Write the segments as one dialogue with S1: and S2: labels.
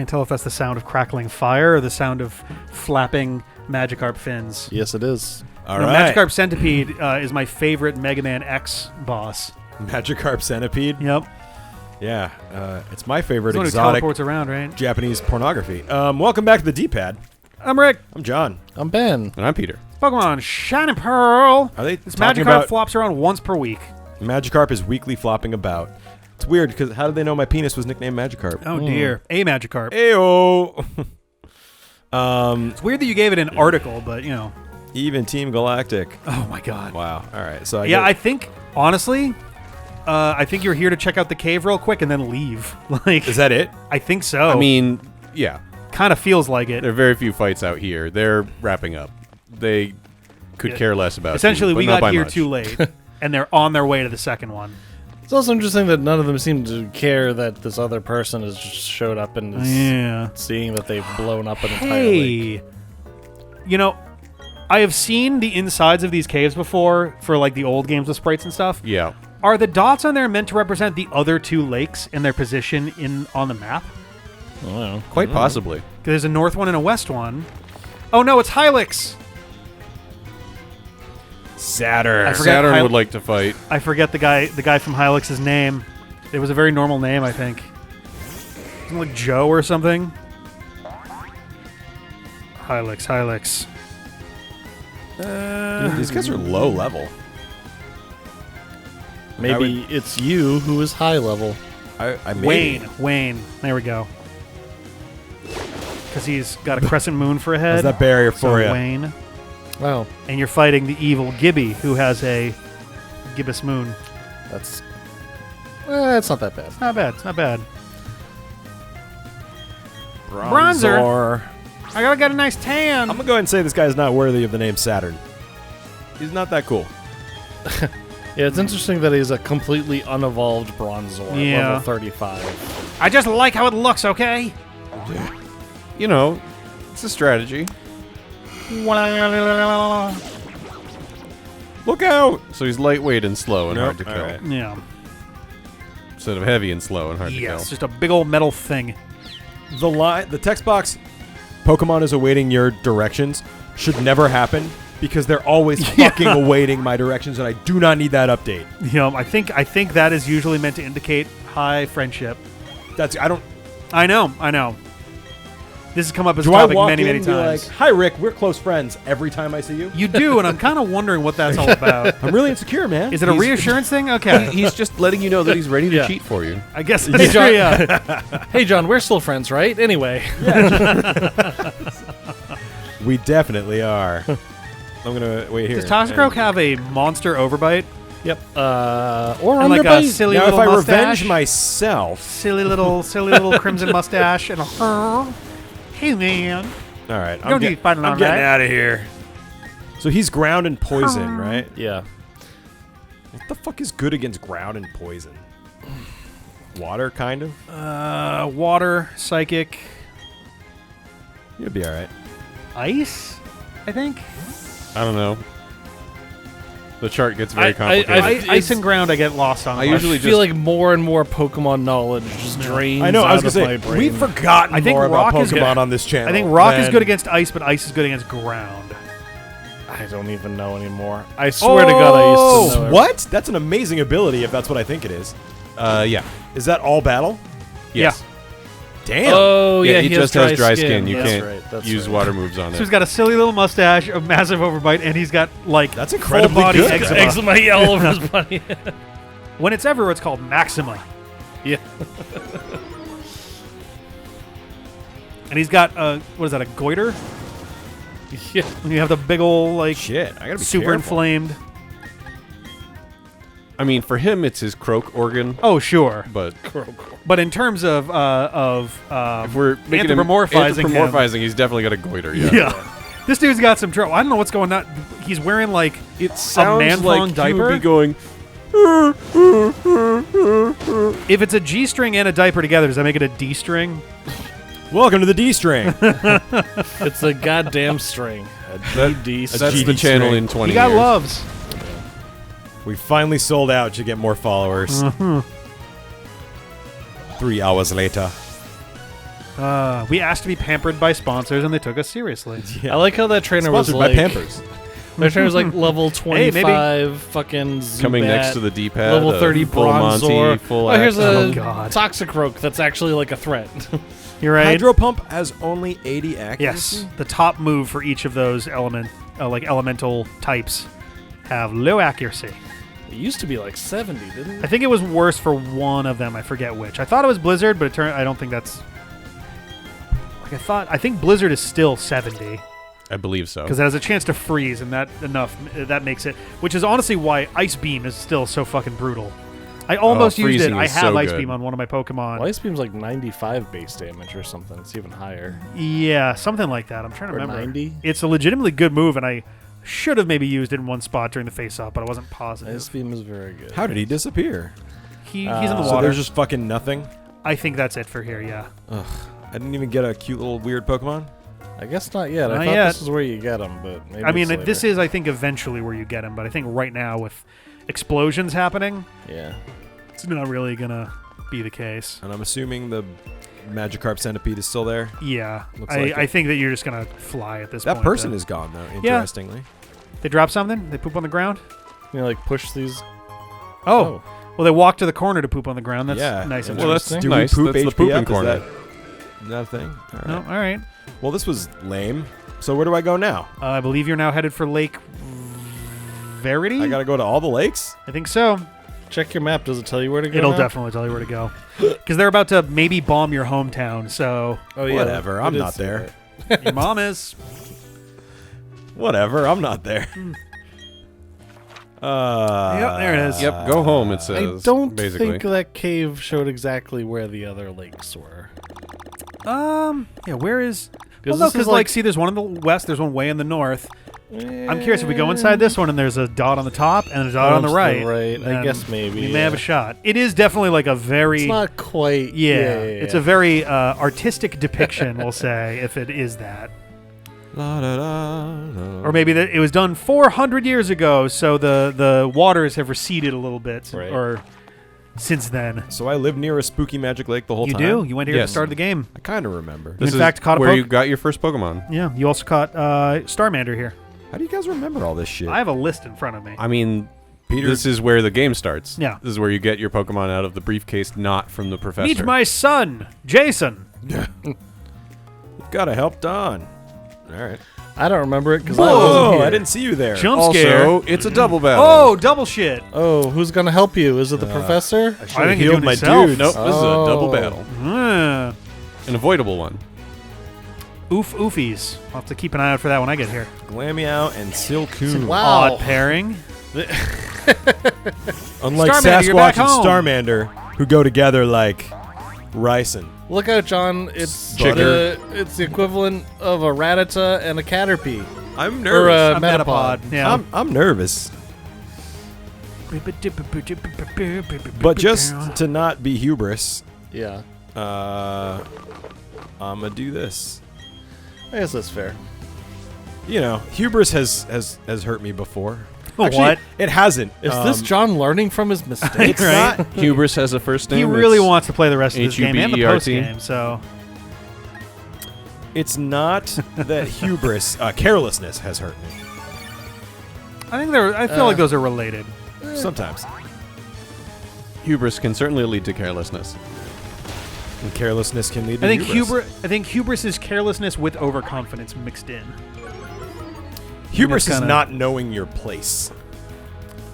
S1: Can't tell if that's the sound of crackling fire or the sound of flapping Magikarp fins.
S2: Yes, it is.
S3: All right.
S1: Magikarp Centipede is my favorite Mega Man X boss.
S3: Magikarp Centipede.
S1: Yep.
S3: Yeah, it's my favorite
S1: It's one who
S3: exotic
S1: teleports around, right?
S3: Japanese pornography. Welcome back to the D-pad.
S1: I'm Rick.
S3: I'm John.
S2: I'm Ben.
S4: And I'm Peter.
S1: Pokemon Shining Pearl.
S3: Are they
S1: This
S3: talking
S1: Magikarp
S3: about
S1: flops around once per week.
S3: Magikarp is weekly flopping about? It's weird because how did they know my penis was nicknamed Magikarp?
S1: Oh dear. A Magikarp.
S3: Ayo.
S1: It's weird that you gave it an article, but you know.
S3: Even Team Galactic.
S1: Oh my god.
S3: Wow. All right. So
S1: I think honestly, I think you're here to check out the cave real quick and then leave. Like,
S3: is that it?
S1: I think so.
S4: I mean, yeah.
S1: Kind of feels like it.
S4: There are very few fights out here. They're wrapping up. They could care less about
S1: Essentially,
S4: you, but
S1: we
S4: not
S1: got
S4: by
S1: here
S4: much.
S1: too late, and they're on their way to the second one.
S2: It's also interesting that none of them seem to care that this other person has just showed up and is seeing that they've blown up an entire lake.
S1: You know, I have seen the insides of these caves before for like the old games with sprites and stuff.
S4: Yeah.
S1: Are the dots on there meant to represent the other two lakes and their position on the map?
S2: I don't know.
S4: Quite possibly.
S1: 'Cause there's a north one and a west one. Oh no, it's Hylix.
S3: Saturn.
S1: I forget
S4: Saturn would like to fight.
S1: I forget the guy from Hylix's name. It was a very normal name, I think. Wasn't it like Joe or something? Hylix.
S3: These guys are low level.
S2: Maybe it's you who is high level.
S3: I maybe.
S1: Wayne. There we go. Because he's got a crescent moon for a head.
S3: How's that barrier
S1: so
S3: for you?
S1: Wayne.
S2: Wow.
S1: And you're fighting the evil Gibby, who has a gibbous moon.
S2: That's... it's not that bad.
S1: It's not bad. Bronzer. I gotta get a nice tan.
S3: I'm gonna go ahead and say this guy's not worthy of the name Saturn. He's not that cool.
S2: Yeah, it's interesting that he's a completely unevolved Bronzor,
S1: Yeah.
S2: level 35.
S1: I just like how it looks, okay?
S4: You know, it's a strategy.
S3: Look out!
S4: So he's lightweight and slow and hard to kill.
S3: Alright.
S1: Yeah.
S4: Instead of heavy and slow and hard to
S1: Yes,
S4: kill.
S1: just a big old metal thing.
S3: The text box, Pokemon is awaiting your directions, should never happen because they're always fucking awaiting my directions, and I do not need that update.
S1: You know, I think that is usually meant to indicate high friendship. I know. This has come up as a
S3: Do I
S1: topic
S3: walk
S1: many,
S3: in
S1: many
S3: and be
S1: times.
S3: like, "Hi, Rick, we're close friends," every time I see you?
S1: You do, and I'm kind of wondering what that's all about.
S3: I'm really insecure, man.
S1: Is it a reassurance thing? Okay.
S4: He's just letting you know that he's ready to
S2: Yeah.
S4: cheat for you.
S1: I guess that's true, yeah.
S2: Hey, John, we're still friends, right? Anyway.
S3: We definitely are. I'm gonna wait here.
S1: Does Toxicroak have a monster overbite?
S2: Yep. Or
S1: And like a
S2: underbite.
S1: silly
S3: Now, if
S1: little
S3: I
S1: mustache?
S3: revenge myself,
S1: Silly little crimson mustache and a hey man.
S3: all right,
S1: You don't need fighting
S3: I'm
S1: on
S3: getting
S1: that.
S3: out of here. So he's ground and poison, right?
S2: Yeah.
S3: What the fuck is good against ground and poison? Water, kind of.
S1: Water, psychic,
S3: You'll be all right.
S1: ice, I think.
S4: I don't know. The chart gets very complicated.
S1: Ice and ground I get lost on.
S4: I usually
S2: I feel
S4: just-
S2: like more and more Pokemon knowledge just drains
S3: I know. I was
S2: out
S3: gonna
S2: of
S3: say
S2: my brain.
S3: we've forgotten
S1: I think
S3: more about
S1: rock is
S3: Pokemon
S1: good.
S3: on this channel.
S1: I think rock is
S3: than-
S1: good against ice, but ice is good against ground.
S2: I don't even know anymore. I swear to God, I used to know.
S3: What? That's an amazing ability if that's what I think it is.
S4: yeah.
S3: Is that all battle?
S4: Yes.
S3: Damn.
S2: Oh,
S4: Yeah,
S2: yeah,
S4: he just has dry skin. You
S2: That's
S4: can't
S2: right, that's
S4: use
S2: right.
S4: water moves on
S1: So
S4: it.
S1: he's got a silly little mustache, a massive overbite, and he's got like
S3: That's incredibly
S1: full-body
S3: good.
S1: eczema.
S2: Eczema all over his body.
S1: When it's everywhere, it's called Maxima.
S2: Yeah.
S1: And he's got what is that? A goiter?
S2: Yeah.
S1: When you have the big old like
S3: Shit, I gotta be
S1: super
S3: careful.
S1: inflamed.
S4: I mean, for him, it's his croak organ,
S1: Oh sure,
S4: but
S1: but in terms of
S4: if we're making him
S1: anthropomorphizing him,
S4: he's definitely got a goiter. Yeah.
S1: yeah. This dude's got some trouble. I don't know what's going on. He's wearing like
S4: It sounds
S1: man-thong
S4: like
S1: diaper?
S4: he would be going.
S1: if it's a G string and a diaper together, does that make it a D string?
S3: Welcome to the D string.
S2: It's a goddamn string. A GD
S4: That's
S3: GD
S4: the channel
S3: string.
S4: in 20
S1: You got
S4: years.
S1: loves.
S3: We finally sold out to get more followers. 3 hours later.
S1: We asked to be pampered by sponsors, and they took us seriously.
S2: I like how that trainer
S3: Sponsored
S2: was
S3: by
S2: like
S3: Pampers.
S2: That trainer was like level 25,
S1: maybe.
S2: fucking Zubat,
S4: Coming next to the D-pad.
S2: level 30
S4: full Monty,
S2: Bronzor.
S4: full
S2: Oh, here's
S1: Oh,
S2: a
S1: God.
S2: Toxicroak that's actually like a threat.
S1: You're right.
S3: Hydro Pump has only 80 accuracy.
S1: Yes, the top move for each of those elemental types have low accuracy.
S2: It used to be like 70, didn't
S1: I
S2: it?
S1: think it was worse for one of them. I forget which. I thought it was Blizzard, but I don't think that's. I think Blizzard is still 70
S4: I believe so.
S1: because it has a chance to freeze, and that makes it. Which is honestly why Ice Beam is still so fucking brutal. I almost used it.
S4: freezing
S1: I
S4: is
S1: have
S4: so
S1: Ice
S4: good.
S1: Beam on one of my Pokemon.
S2: Well, Ice Beam's like 95 base damage or something. It's even higher.
S1: Yeah, something like that. I'm trying to
S2: Or
S1: remember.
S2: 90?
S1: It's a legitimately good move, and I should have maybe used it in one spot during the face-off, but I wasn't positive.
S2: Ice Beam is very good.
S3: How did he disappear?
S1: He's in the
S2: So
S3: So
S1: water.
S3: there's just fucking nothing?
S1: I think that's it for here, yeah.
S3: Ugh. I didn't even get a cute little weird Pokemon.
S2: I guess not yet.
S1: Not
S2: I thought
S1: yet.
S2: this is where you get them, but maybe
S1: I mean,
S2: it's
S1: this
S2: later.
S1: is, I think, eventually where you get him, but I think right now with explosions happening,
S2: Yeah.
S1: it's not really going to be the case.
S3: And I'm assuming the Magikarp Centipede is still there.
S1: Yeah.
S3: Looks like
S1: I
S3: it.
S1: think that you're just going to fly at this point.
S3: That person is gone, though, interestingly.
S1: They drop something? They poop on the ground?
S2: You know, like push these.
S1: Oh. Well, they walk to the corner to poop on the ground. That's
S3: Yeah.
S1: nice and
S4: Well, that's
S2: Interesting.
S3: Do we
S4: nice.
S3: poop
S4: That's the
S3: HP
S4: pooping
S3: up?
S4: corner.
S3: Is that a thing? All right.
S1: No, all right.
S3: Well, this was lame. So where do I go now?
S1: I believe you're now headed for Lake Verity?
S3: I gotta go to all the lakes?
S1: I think so.
S2: Check your map. Does it tell you where to go?
S1: It'll
S2: now?
S1: definitely tell you where to go. Because they're about to maybe bomb your hometown, so
S2: Oh yeah.
S3: Whatever,
S2: I
S3: I'm
S2: did
S3: not
S2: see
S3: there.
S2: that.
S1: your mom is.
S3: Whatever, I'm not there.
S1: Yep, there it is.
S4: Yep, go home, it
S2: I
S4: says.
S2: don't
S4: basically.
S2: think that cave showed exactly where the other lakes were.
S1: Yeah, where is... Well,
S2: Because
S1: no,
S2: this is
S1: because, like, see, there's one in the west, there's one way in the north. I'm curious if we go inside this one and there's a dot on the top and a dot on the right.
S2: I
S1: then
S2: guess maybe.
S1: We may have a shot. It is definitely like a very...
S2: It's not quite.
S1: yeah, it's a very artistic depiction, we'll say, if it is that. Or maybe that it was done 400 years ago, so the waters have receded a little bit,
S2: Right.
S1: or since then.
S3: So I lived near a spooky magic lake the whole
S1: You
S3: time?
S1: do? You went here at the
S4: Yes.
S1: start of the game.
S3: I kind of remember.
S4: This
S1: in
S4: is
S1: fact, caught a
S4: where
S1: poke-
S4: you got your first Pokemon.
S1: Yeah, you also caught Starmander here.
S3: How do you guys remember all this shit?
S1: I have a list in front of me.
S4: I mean,
S3: Peter,
S4: this is where the game starts.
S1: Yeah.
S4: This is where you get your Pokemon out of the briefcase, not from the professor.
S1: Meet my son, Jason.
S3: you've got to help Don. All right.
S2: I don't remember it because I
S3: Whoa,
S2: wasn't here.
S3: I didn't see you there.
S1: Jump scare.
S4: Also, it's a double battle.
S1: Oh, double shit.
S2: Oh, who's gonna help you? Is it the professor?
S1: I think
S3: healed
S1: healed
S3: my
S1: myself.
S3: dudes.
S4: Nope, this is a double
S2: Oh.
S4: battle.
S1: Ah.
S4: An avoidable one.
S1: Oofies. I'll have to keep an eye out for that when I get here.
S3: Glameow and Silcoon.
S2: Wow.
S1: Odd pairing.
S3: Unlike
S1: Starmander, you're
S3: Sasquatch
S1: back
S3: and
S1: home.
S3: Starmander, who go together like rice and...
S2: Look out, John! It's
S3: Butter.
S2: it's the equivalent of a Rattata and a Caterpie.
S3: I'm
S2: Or a
S1: A
S2: Metapod.
S1: Yeah.
S3: I'm nervous. But just to not be hubris,
S2: Yeah,
S3: I'm gonna do this.
S2: I guess that's fair.
S3: You know, hubris has hurt me before.
S1: Oh,
S3: Actually,
S1: what?
S3: It hasn't.
S2: Is this John learning from his mistakes?
S3: It's
S1: Right?
S3: not.
S4: Hubris has a first name.
S1: He really
S4: It's-
S1: wants to play the rest of this game and the
S4: Hubert.
S1: post game, so
S3: It's not that hubris, carelessness has hurt me.
S1: I feel like those are related.
S3: Sometimes.
S4: Hubris can certainly lead to carelessness.
S3: And carelessness can lead to
S1: I think
S3: hubris.
S1: hubris is carelessness with overconfidence mixed in.
S3: Hubris
S1: That's
S3: is
S1: kinda-
S3: not knowing your place.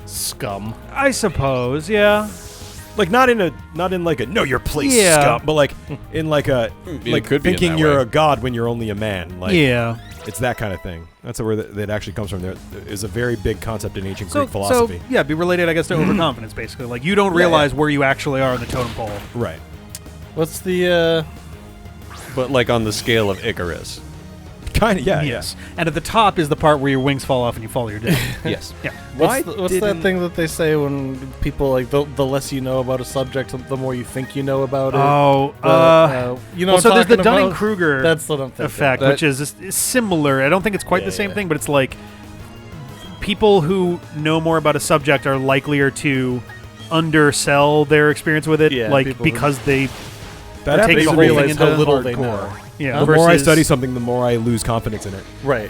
S2: Scum.
S1: I suppose, yeah.
S3: Like not in like a know your place
S1: Yeah.
S3: scum, but like in like a
S4: It
S3: like
S4: could be in
S3: thinking
S4: that
S3: you're
S4: way.
S3: a god when you're only a man. Like
S1: Yeah.
S3: it's that kind of thing. That's where that actually comes from. There is a very big concept in ancient
S1: So,
S3: Greek philosophy.
S1: so yeah, be related, I guess, to overconfidence, basically. Like you don't realize where you actually are in the totem pole.
S3: Right.
S2: What's the
S4: But like on the scale of Icarus.
S3: Kind of. Yeah.
S1: Yes. And at the top is the part where your wings fall off and you fall to your death.
S4: Yes.
S1: Yeah.
S3: Why
S2: what's that
S3: didn't-
S2: thing that they say when people like the less you know about a subject, the more you think you know about it?
S1: Oh,
S2: You know,
S1: well, so
S2: what
S1: there's
S2: I'm
S1: the
S2: talking about?
S1: Dunning-Kruger
S2: That's what I'm thinking.
S1: effect,
S4: That-
S1: which is similar. I don't think it's quite the same thing, but it's like people who know more about a subject are likelier to undersell their experience with it,
S2: Yeah,
S1: like
S2: people who-
S1: because they
S3: That
S1: taking
S3: happens
S1: the
S3: to
S1: whole
S3: me.
S1: thing
S2: realize
S1: into
S2: how little they
S1: hardcore.
S2: know.
S1: Yeah,
S3: The more I
S1: versus-
S3: study something, the more I lose confidence in it.
S2: Right.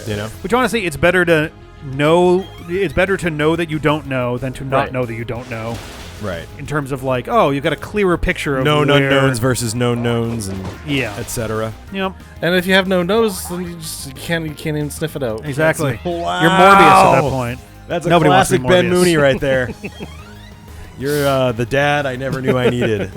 S3: You know.
S1: Which honestly, it's better to know. It's better to know that you don't know than to not
S2: Right.
S1: know that you don't know.
S3: Right.
S1: In terms of like, oh, you've got a clearer picture of
S3: Known
S1: where,
S3: unknowns versus known knowns, and
S1: Yeah.
S3: etc.
S1: Yep.
S2: And if you have no nose, then you can't even sniff it out.
S1: Exactly.
S3: Wow.
S1: You're Morbius at that point.
S3: That's a
S1: Nobody wants to
S3: classic
S1: be
S3: Ben
S1: Morbius.
S3: Mooney right there. You're the dad I never knew I needed.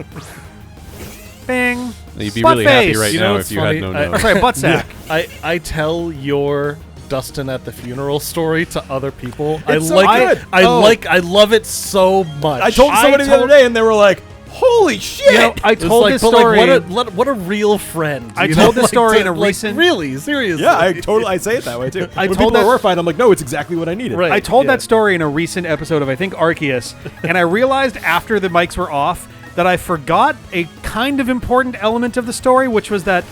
S1: Bing.
S4: You'd be
S1: Butt
S4: really happy
S1: face.
S4: right
S2: You know
S4: now
S2: what's
S4: if you
S2: funny?
S4: had no
S2: I-
S1: Oh,
S4: nose.
S1: sorry, butt sack.
S2: I tell your Dustin at the funeral story to other people.
S3: It's so good.
S2: I love it so much.
S3: I told somebody the other day, and they were like, "Holy shit!"
S1: You know, I
S2: It was
S1: told
S2: like,
S1: this
S2: but like,
S1: story.
S2: what a real friend.
S1: I
S2: you
S1: told
S2: know?
S1: this story
S2: Like,
S1: in a
S2: like,
S1: recent-
S2: really seriously.
S3: yeah, I say it that way too.
S1: I
S3: when
S1: told
S3: people
S1: that-
S3: are horrified, I'm like, "No, it's exactly what I needed."
S2: Right.
S1: I told
S2: yeah.
S1: that story in a recent episode of I think Arceus, and I realized after the mics were off that I forgot a kind of important element of the story, which was that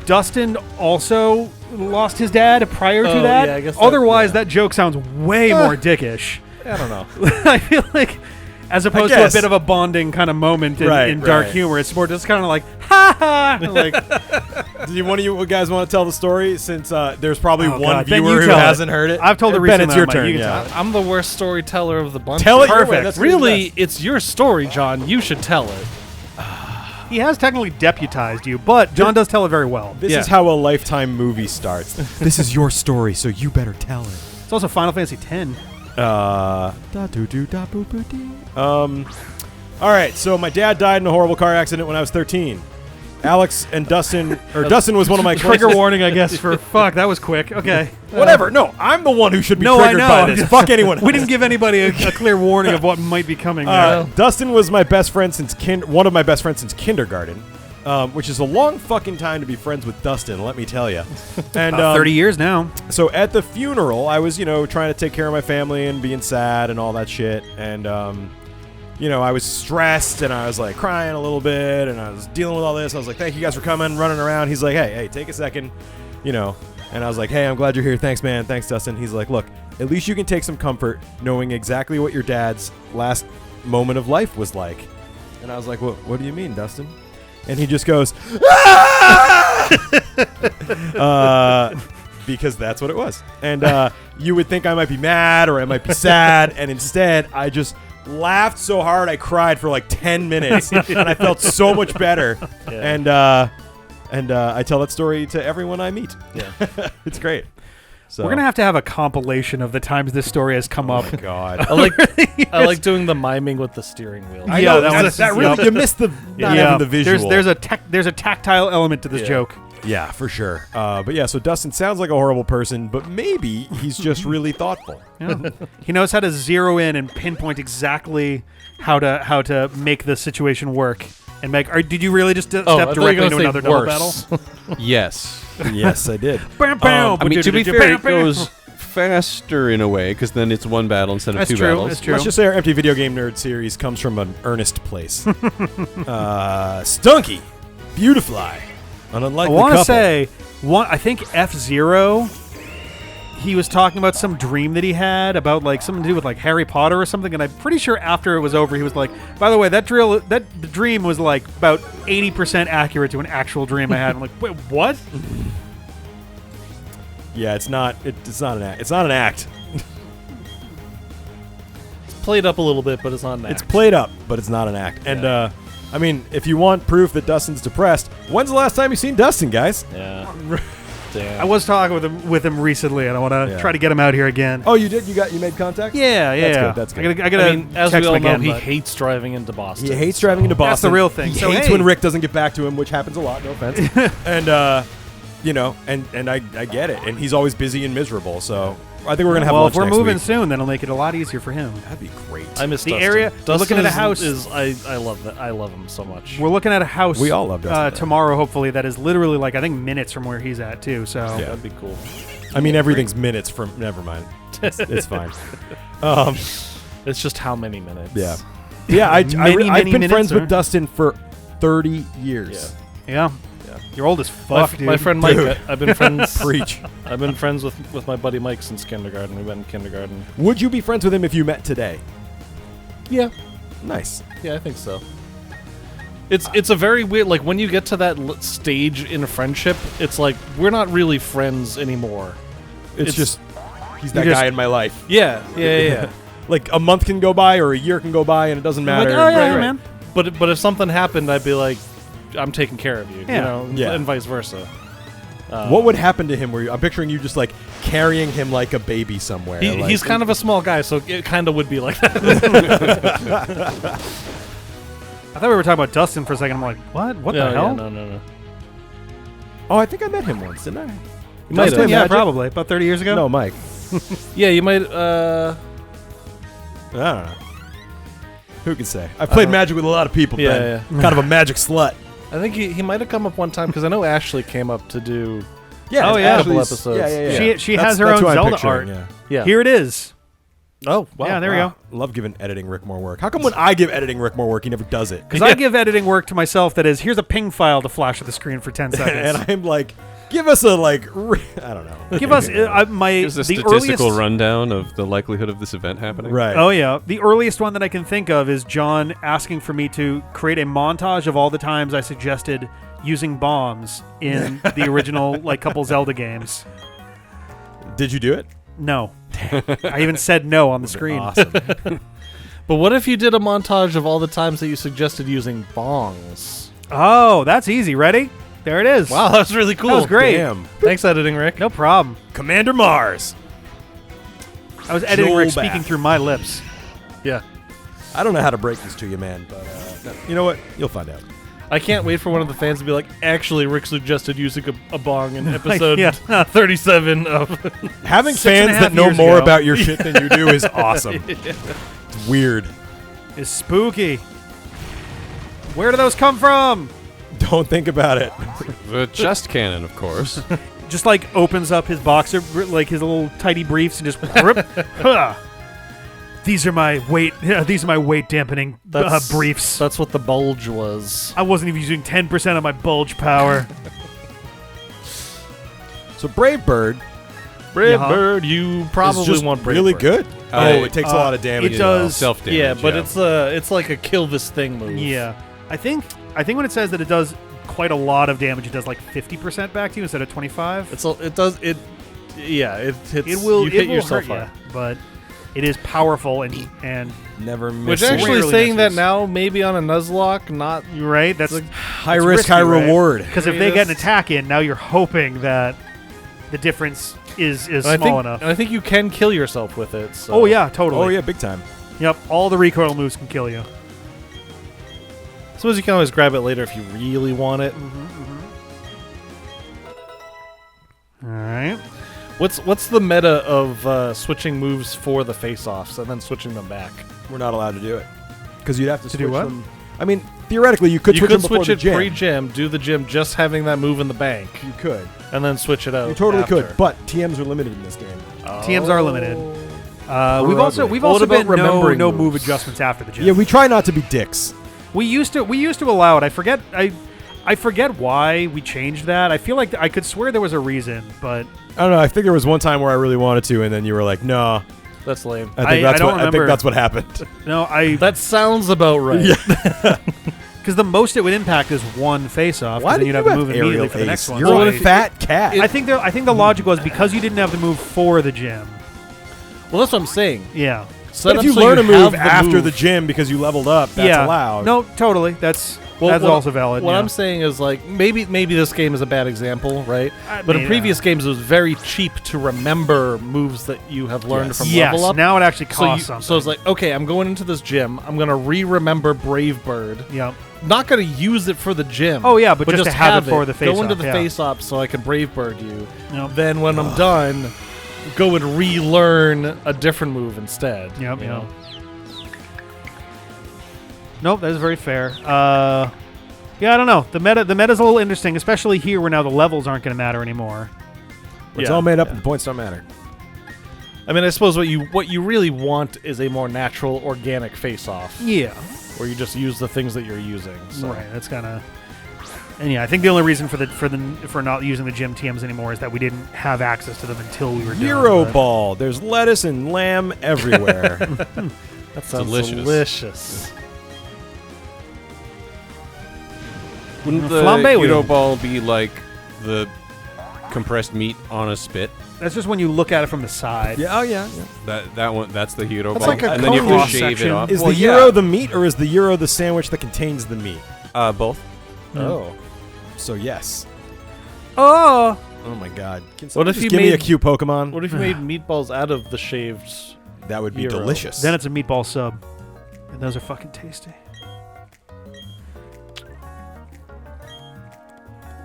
S1: Dustin also lost his dad prior to
S2: Oh,
S1: that.
S2: yeah, I guess that-
S1: Otherwise,
S2: yeah.
S1: that joke sounds way more dickish.
S2: I don't know.
S1: I feel like, as opposed to a
S3: guess.
S1: bit of a bonding kind of moment in,
S3: Right,
S1: in dark
S3: right.
S1: humor, it's more just kind of like, ha ha! Like,
S3: Do you one of you guys want to tell the story? Since there's probably
S1: Oh,
S3: one
S1: God. Ben,
S3: viewer
S1: you
S3: who
S1: tell it.
S3: hasn't heard it.
S1: I've told it
S3: Ben,
S1: recently
S3: it's your
S1: on my-
S3: turn.
S1: you can
S3: Yeah.
S1: tell it.
S2: I'm the worst storyteller of the bunch.
S3: Tell it your
S1: Perfect.
S3: way. That's gonna be
S2: Really,
S3: best.
S2: it's your story, John. You should tell it.
S1: he has technically deputized you, but John does tell it very well.
S3: This
S2: Yeah.
S3: is how a Lifetime movie starts. This is your story, so you better tell it.
S1: It's also Final Fantasy X.
S3: All right, so my dad died in a horrible car accident when I was 13. Alex and Dustin, or Dustin was one of my
S1: Trigger
S3: closest-
S1: warning, I guess, for fuck. That was quick. Okay.
S3: Whatever. No, I'm the one who should be
S1: No, I
S3: triggered
S1: know.
S3: by this. Fuck anyone.
S1: We didn't give anybody a clear warning of what might be coming. there.
S3: Dustin was my best friend since one of my best friends since kindergarten, which is a long fucking time to be friends with Dustin. Let me tell you. And
S1: 30 years now.
S3: So at the funeral, I was, trying to take care of my family and being sad and all that shit. And, I was stressed and I was like crying a little bit and I was dealing with all this. I was like, thank you guys for coming, running around. He's like, hey, take a second, And I was like, hey, I'm glad you're here. Thanks, man. Thanks, Dustin. He's like, look, at least you can take some comfort knowing exactly what your dad's last moment of life was like. And I was like, what do you mean, Dustin? And he just goes, because that's what it was. And you would think I might be mad or I might be sad, and instead I just laughed so hard I cried for like 10 minutes, and I felt so much better.
S2: Yeah.
S3: And I tell that story to everyone I meet.
S2: Yeah.
S3: It's great. So.
S1: We're going to have a compilation of the times this story has come up.
S3: Oh, God.
S2: I like doing the miming with the steering wheel.
S3: I
S1: Yeah,
S3: know,
S1: that
S3: really,
S1: yep.
S3: you missed the not having the visual.
S1: There's a tactile element to this
S2: Yeah.
S1: joke.
S3: Yeah, for sure. But yeah, so Dustin sounds like a horrible person, but maybe he's just really thoughtful.
S1: Yeah. He knows how to zero in and pinpoint exactly how to make the situation work. And did you really just step directly into another double battle?
S4: Yes.
S3: Yes, I did.
S4: I mean, to be fair, it goes faster in a way because then it's one battle instead of
S1: That's
S4: two
S1: true.
S4: battles.
S1: That's true.
S3: Let's just say our Empty Video Game Nerd series comes from an earnest place. Stunky, Beautifly, an unlikely
S1: I want
S3: couple.
S1: to say I think F-Zero. He was talking about some dream that he had about like something to do with like Harry Potter or something, and I'm pretty sure after it was over, he was like, "By the way, the dream was like about 80% accurate to an actual dream I had." I'm like, "Wait, what?"
S3: Yeah, it's not an act. It's not an act.
S2: It's played up a little bit, but it's not an act.
S3: It's played up, but it's not an act. And I mean, if you want proof that Dustin's depressed, when's the last time you seen Dustin, guys?
S2: Yeah. Damn.
S1: I was talking with him recently, and I want to try to get him out here again.
S3: Oh, you did? You made contact?
S1: Yeah.
S3: That's good.
S1: I gotta
S2: I mean, as we
S1: text
S2: all
S1: him
S2: know,
S1: again,
S2: he
S1: but-
S2: hates driving into Boston.
S3: He hates driving into Boston.
S1: That's the real thing.
S3: He
S1: So,
S3: hates
S1: hey.
S3: when Rick doesn't get back to him, which happens a lot. No offense. And and I get it. And he's always busy and miserable. So I think we're gonna have
S1: well,
S3: lunch
S1: if we're
S3: next
S1: moving
S3: week.
S1: soon, then it'll make it a lot easier for him.
S3: That'd be great.
S2: I miss
S1: The
S2: Dustin.
S1: area-
S2: Dustin
S1: looking at a
S2: is-
S1: house-
S2: I love that. I love him so much.
S1: We're looking at a house.
S3: We all love Dustin.
S1: tomorrow, hopefully. That is literally like I think minutes from where he's at too. So
S3: Yeah.
S2: That'd be cool.
S3: I mean, everything's minutes from. Never mind. It's fine.
S2: It's just how many minutes?
S3: Yeah. Yeah. I've
S1: many
S3: been
S1: minutes,
S3: friends
S1: or-
S3: with Dustin for 30 years.
S1: yeah.
S2: Yeah.
S1: You're old as fuck, dude.
S2: My friend Mike.
S3: Dude.
S2: I've been friends.
S3: Preach.
S2: I've been friends with my buddy Mike since kindergarten. We went in kindergarten.
S3: Would you be friends with him if you met today?
S2: Yeah.
S3: Nice.
S2: Yeah, I think so. It's a very weird, like, when you get to that stage in friendship, it's like, we're not really friends anymore.
S3: It's just, he's that guy in my life.
S2: Yeah.
S3: Like, a month can go by or a year can go by and it doesn't matter.
S1: Like, oh, yeah, man.
S2: But if something happened, I'd be like, I'm taking care of you, you know, and vice versa.
S3: What would happen to him? I'm picturing you just like carrying him like a baby somewhere.
S2: He's kind of a small guy, so it kind of would be like that.
S1: I thought we were talking about Dustin for a second. I'm like, what? What the hell?
S2: No.
S3: Oh, I think I met him once, didn't I?
S2: You might have.
S1: Yeah, probably. About 30 years ago?
S3: No, Mike.
S2: Yeah, you might.
S3: I don't know. Who can say? I've played Magic with a lot of people, Ben. Kind of a Magic slut.
S2: I think he might have come up one time, because I know Ashley came up to do
S1: a
S2: couple episodes.
S1: Yeah. She has her own Zelda art.
S3: Yeah.
S1: Here it is.
S2: Oh, wow.
S1: Yeah, there we go.
S3: Love giving editing Rick more work. How come when I give editing Rick more work, he never does it?
S1: Because I give editing work to myself that is, here's a ping file to flash at the screen for 10 seconds.
S3: And I'm like, give us a, like, I don't know.
S1: Give us
S4: Here's a
S1: the
S4: statistical
S1: earliest
S4: rundown of the likelihood of this event happening.
S3: Right.
S1: Oh, yeah. The earliest one that I can think of is John asking for me to create a montage of all the times I suggested using bombs in the original, like, couple Zelda games.
S3: Did you do it?
S1: No. I even said no on the screen.
S3: Awesome.
S2: But what if you did a montage of all the times that you suggested using bongs?
S1: Oh, that's easy. Ready? There it is.
S2: Wow, that was really cool.
S1: That was great.
S3: Damn.
S2: Thanks, editing Rick.
S1: No problem.
S3: Commander Mars.
S1: I was editing Rick
S3: Joel
S1: speaking
S3: Bath.
S1: through my lips.
S2: Yeah.
S3: I don't know how to break this to you, man, but you know what? You'll find out.
S2: I can't wait for one of the fans to be like, actually, Rick suggested using a bong in episode
S1: Yeah.
S2: 37 of...
S3: Having
S1: 6.5
S3: fans that know
S1: years
S3: more
S1: ago.
S3: about your shit than you do is awesome. It's weird.
S1: It's spooky. Where do those come from?
S3: Don't think about it.
S4: The chest cannon, of course.
S1: Just like opens up his boxer, like his little tidy briefs, and just rip. Huh. These are my weight. These are my weight dampening briefs.
S2: That's what the bulge was.
S1: I wasn't even using 10% of my bulge power.
S3: So Brave Bird
S2: Brave
S1: Yeah.
S2: Bird, you
S3: is
S2: probably
S3: just
S2: want Brave
S3: really
S2: Bird.
S3: good. Oh, it takes a lot of damage.
S1: It does.
S4: Self-damage.
S2: Yeah, but it's like a kill this thing move.
S1: Yeah, I think when it says that it does quite a lot of damage, it does like 50% back to you instead of 25.
S2: It hits.
S1: It will.
S2: You hit
S1: It will
S2: yourself
S1: hurt
S2: hard.
S1: you, but it is powerful and
S3: Never
S2: Which
S3: miss it.
S2: actually
S1: Rarely
S2: saying that
S1: misses.
S2: now, maybe on a Nuzlocke, not.
S1: you're right. That's
S3: high risk, high reward.
S1: Because if they get an attack in, now you're hoping that the difference is small enough.
S2: And I think you can kill yourself with it. So.
S1: Oh yeah, totally.
S3: Oh yeah, big time.
S1: Yep. All the recoil moves can kill you.
S2: I suppose you can always grab it later if you really want it.
S1: All right.
S2: What's the meta of switching moves for the face-offs and then switching them back?
S3: We're not allowed to do it because you'd have to
S1: To
S3: switch
S1: do what?
S3: them. I mean, theoretically, you could
S2: You
S3: switch
S2: could
S3: them before
S2: switch
S3: the
S2: it
S3: gym.
S2: pre-gym, do the gym, just having that move in the bank,
S3: You could.
S2: and then switch it out.
S3: You totally
S2: after.
S3: could, but TMs are limited in this game.
S1: TMs are limited. We've
S3: Probably.
S1: also
S2: What
S1: been
S2: about remembering
S1: no move
S2: moves?
S1: adjustments after the gym.
S3: Yeah, we try not to be dicks.
S1: we used to allow it. I forget why we changed that. I feel like I could swear there was a reason, but
S3: I don't know. I think there was one time where I really wanted to, and then you were like, "No."
S2: That's lame.
S3: I
S1: I don't
S3: think
S1: remember.
S3: that's what happened.
S1: no,
S2: That sounds about right.
S1: because the most it would impact is one face-off.
S3: Why
S1: and then
S3: did
S1: you'd
S3: you
S1: have to
S3: have
S1: move immediately
S3: aerial
S1: for the
S3: ace?
S1: next one.
S3: You're
S1: Right.
S3: a fat cat.
S1: I think the logic was because you didn't have the move for the gym.
S2: Well, that's what I'm saying.
S1: Yeah.
S3: but if you learn a move after the gym because you leveled up, that's
S1: yeah.
S3: allowed.
S1: No, totally. That's also valid.
S2: What
S1: yeah.
S2: I'm saying is, like, maybe this game is a bad example, right? But in
S1: mean,
S2: previous games, it was very cheap to remember moves that you have learned
S3: Yes.
S2: from
S1: yes.
S2: level up.
S1: Now it actually
S2: So,
S1: costs something.
S2: so it's like, okay, I'm going into this gym. I'm going to remember Brave Bird.
S1: yeah.
S2: Not going to use it for the gym.
S1: Oh, yeah, but just to have it for the
S2: Go into
S1: face-off,
S2: the
S1: yeah.
S2: face-off so I can Brave Bird you.
S1: Yep.
S2: Then when I'm done, go and relearn a different move instead.
S1: Yep.
S2: you know?
S1: Nope, that is very fair. Yeah, I don't know. The meta's a little interesting, especially here where now the levels aren't going to matter anymore.
S3: It's
S2: Yeah,
S3: all made up,
S2: yeah.
S3: and the points don't matter.
S2: I mean, I suppose what you really want is a more natural, organic face-off,
S1: Yeah.
S2: where you just use the things that you're using. So.
S1: Right. That's kind of. And yeah, I think the only reason for not using the gym TMs anymore is that we didn't have access to them until we were done.
S3: Euro
S1: but-
S3: ball. There's lettuce and lamb everywhere.
S2: That sounds
S4: Delicious.
S2: delicious.
S4: Wouldn't the
S1: Flambe
S4: Hero
S1: would-
S4: Ball be like the compressed meat on a spit?
S1: That's just when you look at it from the side.
S3: Yeah. Oh yeah.
S4: That one. That's the Hero
S1: That's
S4: Ball.
S1: like a
S4: and then you have
S1: cone
S4: to shave
S1: section.
S4: it off.
S3: Is
S4: Well,
S3: the
S4: yeah.
S3: gyro the meat, or is the gyro the sandwich that contains the meat?
S4: Both?
S3: Oh. So yes.
S1: Oh,
S3: Oh my God. Can
S2: What
S3: someone
S2: if
S3: just
S2: you
S3: give me a
S2: made-
S3: cute Pokemon?
S2: What if you made meatballs out of the shaved?
S3: That would be
S2: Gyro.
S3: delicious.
S1: then it's a meatball sub, and those are fucking tasty.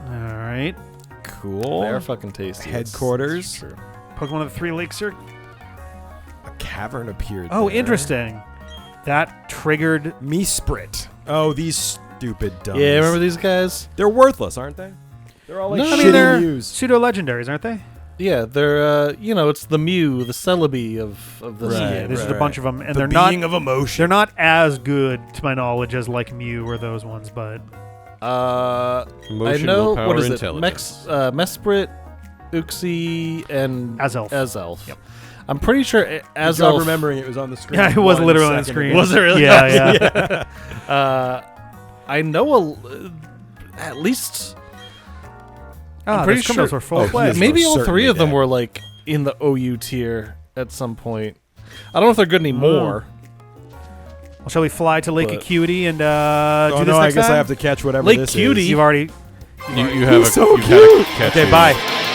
S1: All right,
S3: cool.
S2: They're fucking tasty.
S3: Headquarters.
S2: It's true.
S1: Pokemon of the Three Lakes are.
S3: A cavern appeared.
S1: Oh,
S3: there.
S1: interesting. That triggered.
S3: Meesprit. Oh, these stupid dummies.
S2: Yeah, remember these guys?
S3: They're worthless, aren't they? They're all like
S2: No,
S3: shitty
S1: I mean, they're
S3: Mews.
S1: pseudo legendaries, aren't they?
S2: Yeah, they're it's the Mew, the Celebi of this
S3: Right,
S1: Yeah,
S2: game.
S1: there's just a bunch of them, and
S3: The
S1: they're not.
S3: being of emotion.
S1: They're not as good, to my knowledge, as like Mew or those ones, but
S2: I
S4: Emotion,
S2: know
S4: willpower,
S2: what is it?
S4: intelligence.
S2: Mesprit, Uxie, and
S1: Azelf.
S2: Azelf.
S1: Yep.
S2: I'm pretty sure
S3: Good
S2: Azelf.
S3: job remembering it was on the screen.
S1: yeah, it was
S3: 1
S1: literally on the
S3: second
S1: screen.
S3: ago.
S2: Was it really?
S1: Yeah, yeah.
S2: I know at least.
S1: Ah,
S2: I'm pretty
S1: those criminals
S2: sure-
S1: were full
S3: Oh,
S1: play.
S3: yes.
S2: Maybe
S3: for
S2: all three of them
S3: certainly
S2: were like in the OU tier at some point. I don't know if they're good anymore.
S1: Well, shall we fly to Lake
S2: But-
S1: Acuity and
S3: Oh
S1: do this
S3: no, I
S1: next
S3: guess
S1: time?
S3: I have to catch whatever
S2: Lake
S3: this
S2: Cutie.
S3: is.
S1: You've already.
S4: You have
S3: He's so
S4: you've had a
S3: cute.
S4: catch
S1: Okay,
S4: me.
S1: bye.